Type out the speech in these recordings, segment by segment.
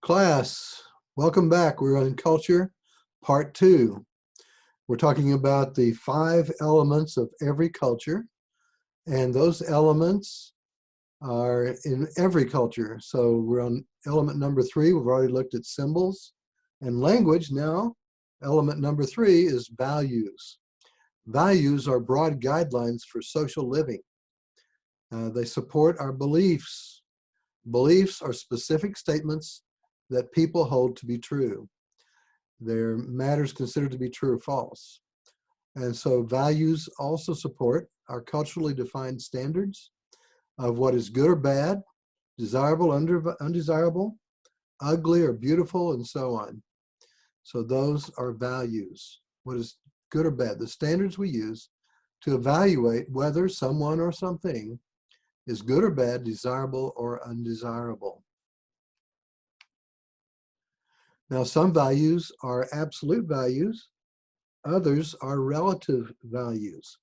Class, welcome back. We're on culture, part two. We're talking about the 5 elements of every culture, and those elements are in every culture. So we're on element number 3. We've already looked at symbols and language. Now, element number 3 is values. Values are broad guidelines for social living. They support our beliefs. Beliefs are specific statements that people hold to be true. They're matters considered to be true or false. And so values also support our culturally defined standards of what is good or bad, desirable, undesirable, ugly or beautiful, and so on. So those are values. What is good or bad? The standards we use to evaluate whether someone or something is good or bad, desirable or undesirable. Now, some values are absolute values. Others are relative values.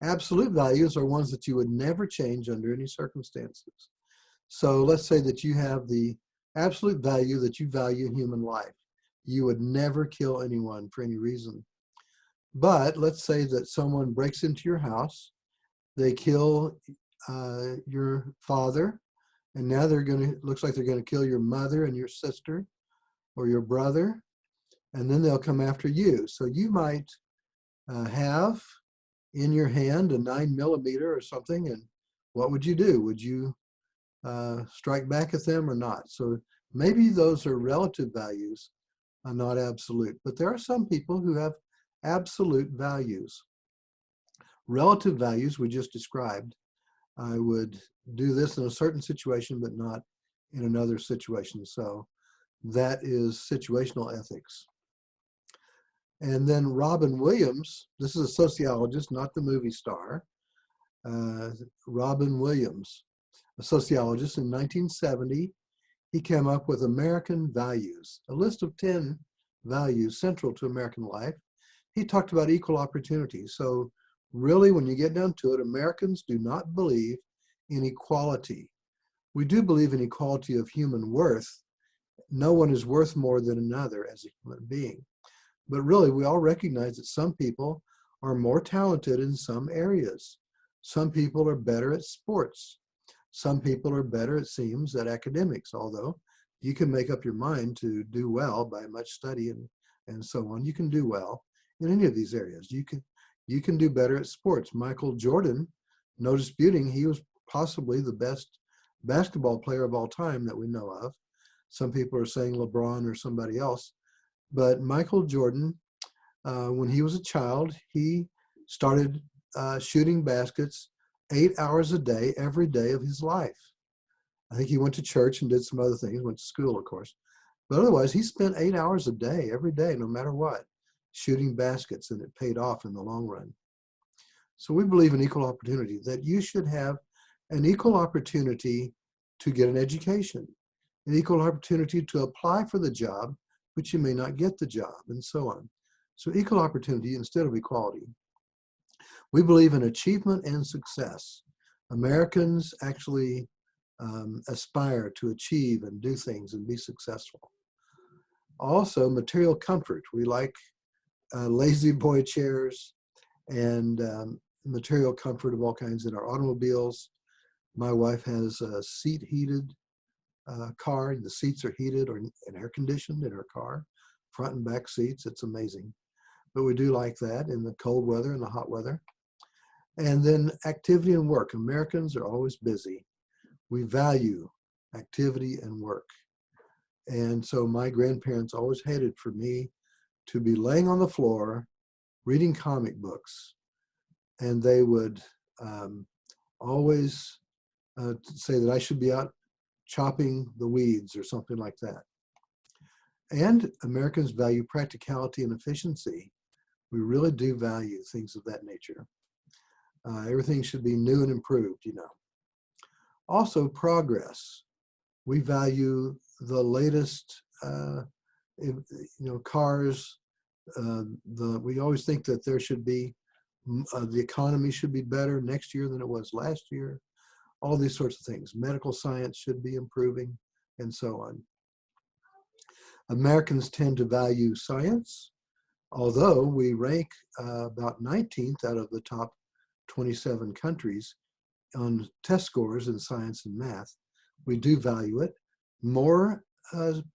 Absolute values are ones that you would never change under any circumstances. So let's say that you have the absolute value that you value human life. You would never kill anyone for any reason. But let's say that someone breaks into your house, they kill your father, and now looks like they're going to kill your mother and your sister or your brother, and then they'll come after you. So you might have in your hand a 9mm or something, and what would you do? Would you strike back at them or not? So maybe those are relative values, not absolute. But there are some people who have absolute values. Relative values we just described. I would do this in a certain situation, but not in another situation. So that is situational ethics. And then Robin Williams, this is a sociologist, not the movie star. Robin Williams, a sociologist, in 1970, he came up with American values, a list of 10 values central to American life. He talked about equal opportunity. So really, when you get down to it, Americans do not believe in equality. We do believe in equality of human worth. No one is worth more than another as a human being. But really, we all recognize that some people are more talented in some areas. Some people are better at sports. Some people are better, it seems, at academics, although you can make up your mind to do well by much study and so on. You can do well in any of these areas. You can do better at sports. Michael Jordan, no disputing, he was possibly the best basketball player of all time that we know of. Some people are saying LeBron or somebody else. But Michael Jordan, when he was a child, he started shooting baskets 8 hours a day, every day of his life. I think he went to church and did some other things, went to school, of course. But otherwise, he spent 8 hours a day, every day, no matter what, shooting baskets, and it paid off in the long run. So we believe in equal opportunity, that you should have an equal opportunity to get an education, an equal opportunity to apply for the job, but you may not get the job, and so on. So equal opportunity instead of equality. We believe in achievement and success. Americans actually aspire to achieve and do things and be successful. Also, material comfort. We like lazy boy chairs and material comfort of all kinds in our automobiles. My wife has a seat heated car. The seats are heated and air conditioned in her car, front and back seats. It's amazing. But we do like that in the cold weather and the hot weather. And then activity and work. Americans are always busy. We value activity and work. And so my grandparents always hated for me to be laying on the floor reading comic books. And they would always say that I should be out chopping the weeds or something like that. And Americans value practicality and efficiency. We really do value things of that nature. Everything should be new and improved, you know. Also, progress. We value the latest, cars. We always think that there should be, the economy should be better next year than it was last year. All these sorts of things. Medical science should be improving, and so on. Americans tend to value science, although we rank about 19th out of the top 27 countries on test scores in science and math. We do value it. More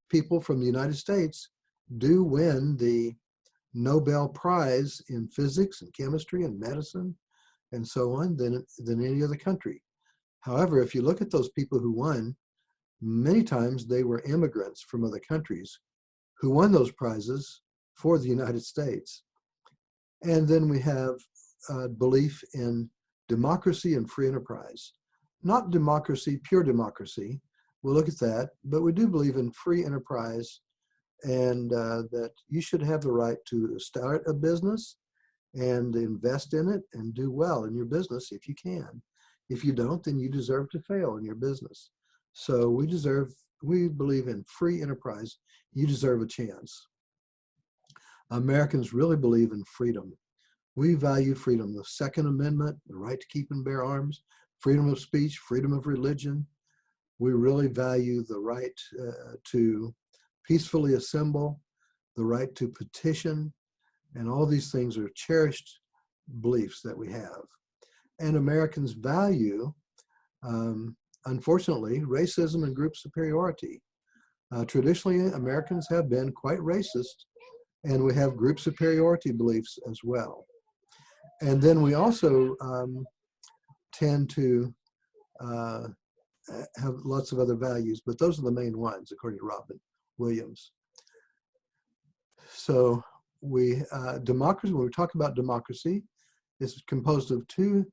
people from the United States do win the Nobel Prize in physics and chemistry and medicine and so on than any other country. However, if you look at those people who won, many times they were immigrants from other countries who won those prizes for the United States. And then we have belief in democracy and free enterprise. Not democracy, pure democracy. We'll look at that, but we do believe in free enterprise and that you should have the right to start a business and invest in it and do well in your business if you can. If you don't, then you deserve to fail in your business. So we believe in free enterprise. You deserve a chance. Americans really believe in freedom. We value freedom, the Second Amendment, the right to keep and bear arms, freedom of speech, freedom of religion. We really value the right to peacefully assemble, the right to petition, and all these things are cherished beliefs that we have. And Americans value, unfortunately, racism and group superiority. Traditionally, Americans have been quite racist, and we have group superiority beliefs as well. And then we also tend to have lots of other values, but those are the main ones, according to Robin Williams. So democracy, when we talk about democracy, is composed of two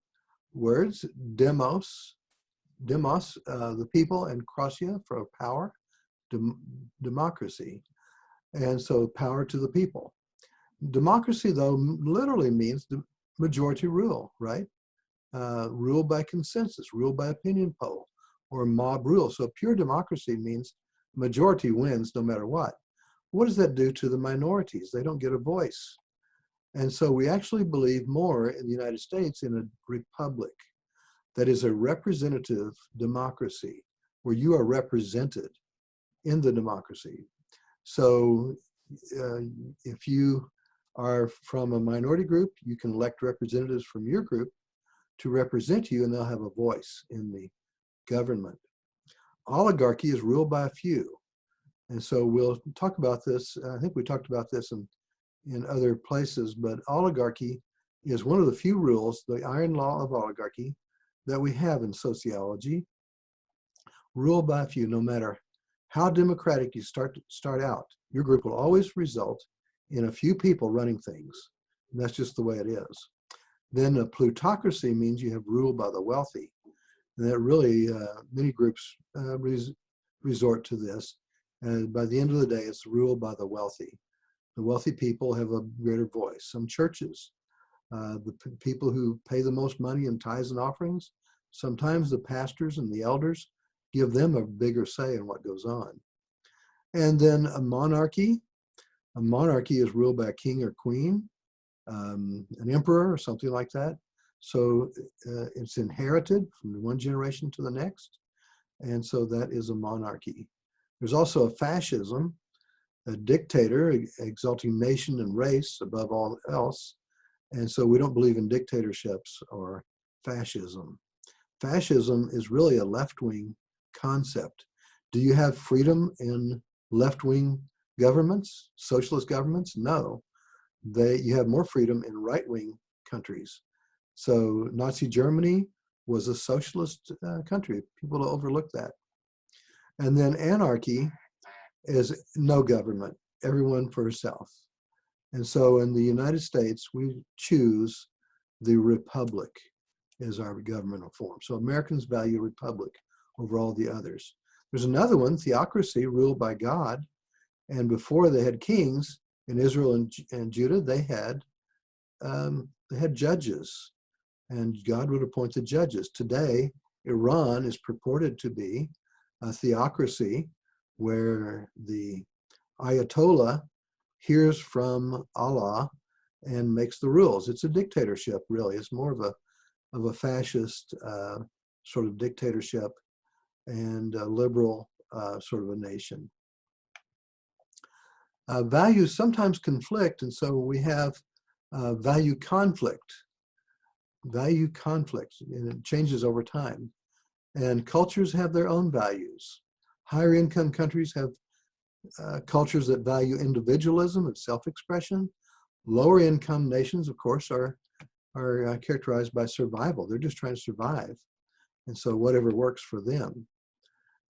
words, demos, the people, and krasia for power, democracy. And so power to the people. Democracy, though, literally means the majority rule, right? Rule by consensus, rule by opinion poll, or mob rule. So pure democracy means majority wins no matter what. What does that do to the minorities? They don't get a voice. And so we actually believe more in the United States in a republic that is a representative democracy where you are represented in the democracy. So if you are from a minority group, you can elect representatives from your group to represent you, and they'll have a voice in the government. Oligarchy is ruled by a few. And so we'll talk about this. I think we talked about this in other places, but oligarchy is one of the few rules, the iron law of oligarchy, that we have in sociology. Ruled by a few, no matter how democratic you start out, your group will always result in a few people running things. And that's just the way it is. Then a plutocracy means you have rule by the wealthy. And that really, many groups resort to this. And by the end of the day, it's ruled by the wealthy. The wealthy people have a greater voice. Some churches, the people who pay the most money in tithes and offerings, sometimes the pastors and the elders give them a bigger say in what goes on. And then a monarchy. A monarchy is ruled by a king or queen, an emperor or something like that. So it's inherited from one generation to the next. And so that is a monarchy. There's also a fascism, a dictator exalting nation and race above all else. And so we don't believe in dictatorships or fascism. Fascism is really a left-wing concept. Do you have freedom in left-wing governments, socialist governments? No. You have more freedom in right-wing countries. So Nazi Germany was a socialist country. People overlook that. And then anarchy is no government, everyone for herself. And so in the United States, we choose the republic as our governmental form. So Americans value republic over all the others. There's another one, theocracy, ruled by God. And before they had kings in Israel and Judah, they had judges, and God would appoint the judges. Today, Iran is purported to be a theocracy where the Ayatollah hears from Allah and makes the rules. It's a dictatorship, really. It's more of a fascist sort of dictatorship and a liberal sort of a nation. Values sometimes conflict, and so we have value conflict. Value conflict, and it changes over time. And cultures have their own values. Higher income countries have cultures that value individualism and self-expression. Lower income nations, of course, are characterized by survival. They're just trying to survive. And so whatever works for them.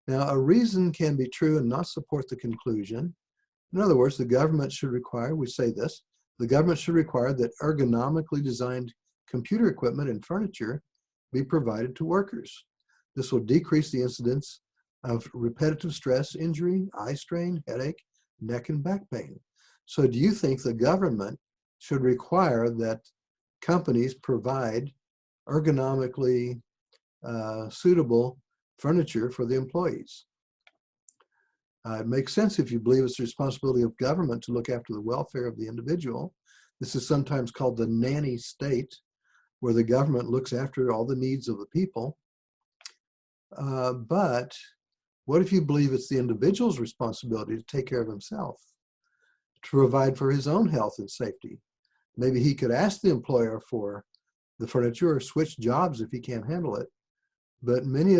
Now, a reason can be true and not support the conclusion. In other words, the government should require, we say this, the government should require that ergonomically designed computer equipment and furniture be provided to workers. This will decrease the incidence of repetitive stress injury, eye strain, headache, neck and back pain. So do you think the government should require that companies provide ergonomically suitable furniture for the employees? It makes sense if you believe it's the responsibility of government to look after the welfare of the individual. This is sometimes called the nanny state, where the government looks after all the needs of the people. But what if you believe it's the individual's responsibility to take care of himself, to provide for his own health and safety? Maybe he could ask the employer for the furniture or switch jobs if he can't handle it. But many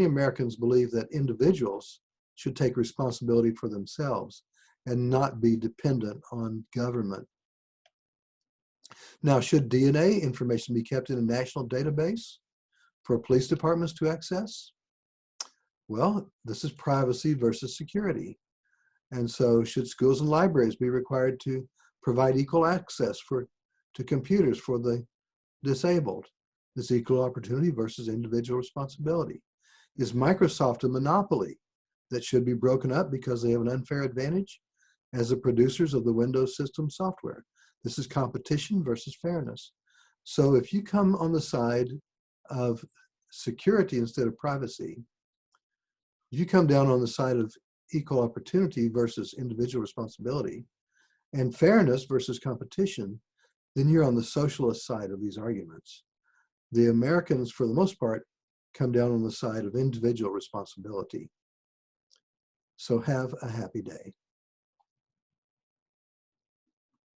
Americans believe that individuals should take responsibility for themselves and not be dependent on government. Now, should DNA information be kept in a national database for police departments to access? Well, this is privacy versus security. And so should schools and libraries be required to provide equal access to computers for the disabled? This equal opportunity versus individual responsibility. Is Microsoft a monopoly that should be broken up because they have an unfair advantage as the producers of the Windows system software? This is competition versus fairness. So if you come on the side of security instead of privacy, if you come down on the side of equal opportunity versus individual responsibility, and fairness versus competition, then you're on the socialist side of these arguments. The Americans, for the most part, come down on the side of individual responsibility. So have a happy day.